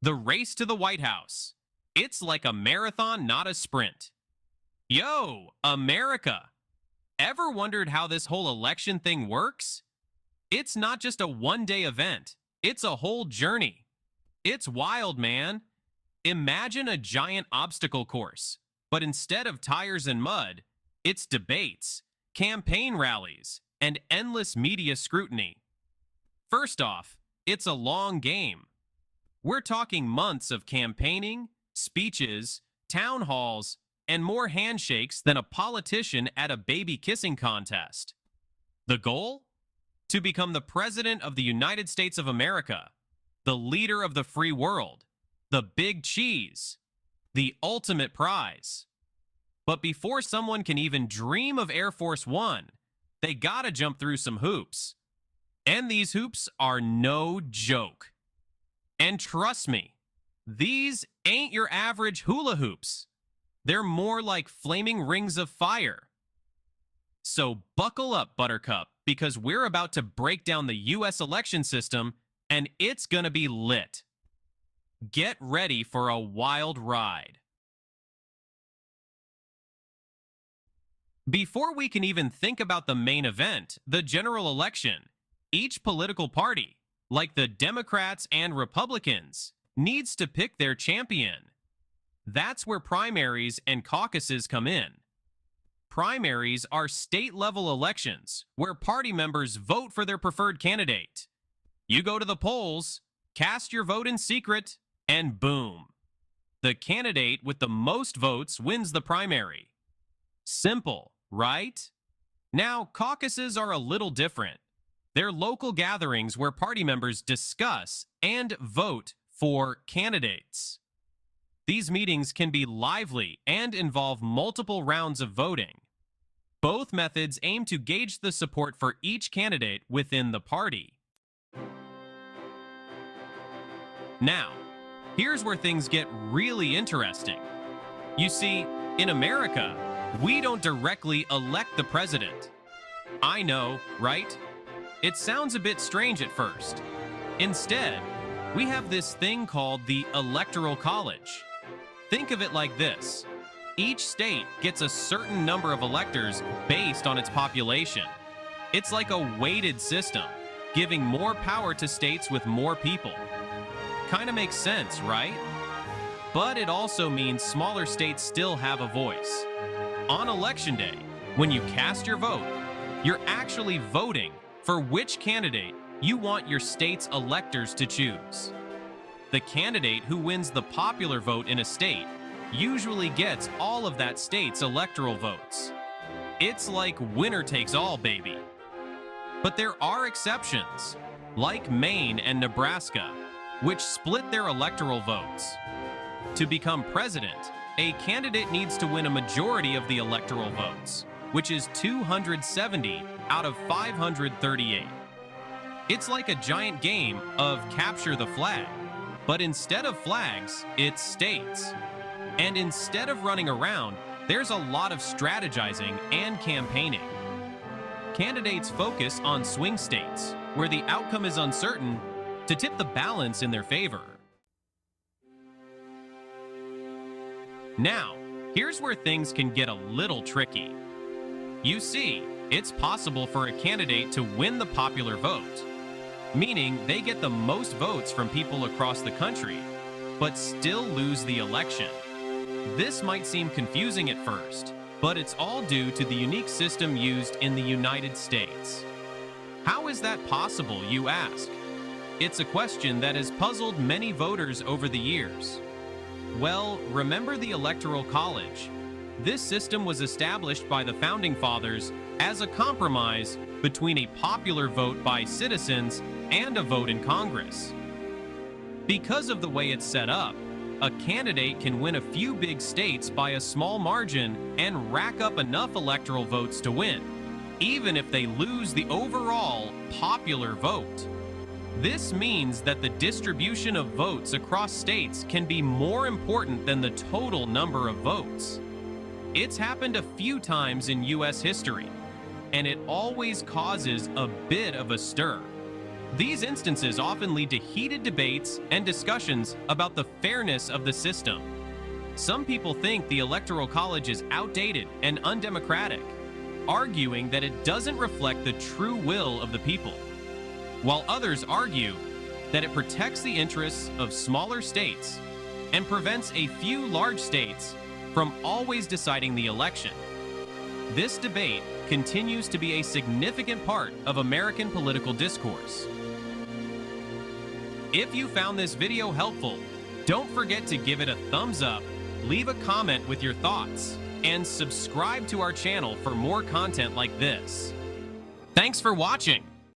The race to the White House. It's like a marathon, not a sprint. Yo, America! Ever wondered how this whole election thing works? It's not just a one-day event. It's a whole journey. It's wild, man. Imagine a giant obstacle course, but instead of tires and mud, it's debates, campaign rallies, and endless media scrutiny. First off, it's a long game. We're talking months of campaigning, speeches, town halls, and more handshakes than a politician at a baby kissing contest. The goal? To become the President of the United States of America, the leader of the free world, the big cheese, the ultimate prize. But before someone can even dream of Air Force One, they gotta jump through some hoops. And these hoops are no joke. And trust me, these ain't your average hula hoops. They're more like flaming rings of fire. So buckle up, Buttercup, because we're about to break down the US election system, and it's gonna be lit. Get ready for a wild ride. Before we can even think about the main event, the general election, each political party, like the Democrats and Republicans, needs to pick their champion. That's where primaries and caucuses come in. Primaries are state-level elections where party members vote for their preferred candidate. You go to the polls, cast your vote in secret, and boom. The candidate with the most votes wins the primary. Simple, right? Now, caucuses are a little different. They're local gatherings where party members discuss and vote for candidates. These meetings can be lively and involve multiple rounds of voting. Both methods aim to gauge the support for each candidate within the party. Now, here's where things get really interesting. You see, in America, we don't directly elect the president. I know, right? It sounds a bit strange at first. Instead, we have this thing called the Electoral College. Think of it like this. Each state gets a certain number of electors based on its population. It's like a weighted system, giving more power to states with more people. Kinda makes sense, right? But it also means smaller states still have a voice. On election day, when you cast your vote, you're actually voting for which candidate you want your state's electors to choose. The candidate who wins the popular vote in a state usually gets all of that state's electoral votes. It's like winner takes all, baby. But there are exceptions, like Maine and Nebraska, which split their electoral votes. To become president, a candidate needs to win a majority of the electoral votes, which is 270 out of 538. It's like a giant game of capture the flag, but instead of flags, it's states. And instead of running around, there's a lot of strategizing and campaigning. Candidates focus on swing states, where the outcome is uncertain, to tip the balance in their favor. Now, here's where things can get a little tricky. You see, it's possible for a candidate to win the popular vote, meaning they get the most votes from people across the country, but still lose the election. This might seem confusing at first, but it's all due to the unique system used in the United States. How is that possible, you ask? It's a question that has puzzled many voters over the years. Well, remember the Electoral College. This system was established by the Founding Fathers as a compromise between a popular vote by citizens and a vote in Congress. Because of the way it's set up, a candidate can win a few big states by a small margin and rack up enough electoral votes to win, even if they lose the overall popular vote. This means that the distribution of votes across states can be more important than the total number of votes. It's happened a few times in US history, and it always causes a bit of a stir. These instances often lead to heated debates and discussions about the fairness of the system. Some people think the Electoral College is outdated and undemocratic, arguing that it doesn't reflect the true will of the people, while others argue that it protects the interests of smaller states and prevents a few large states from always deciding the election. This debate continues to be a significant part of American political discourse. If you found this video helpful, don't forget to give it a thumbs up, leave a comment with your thoughts, and subscribe to our channel for more content like this. Thanks for watching.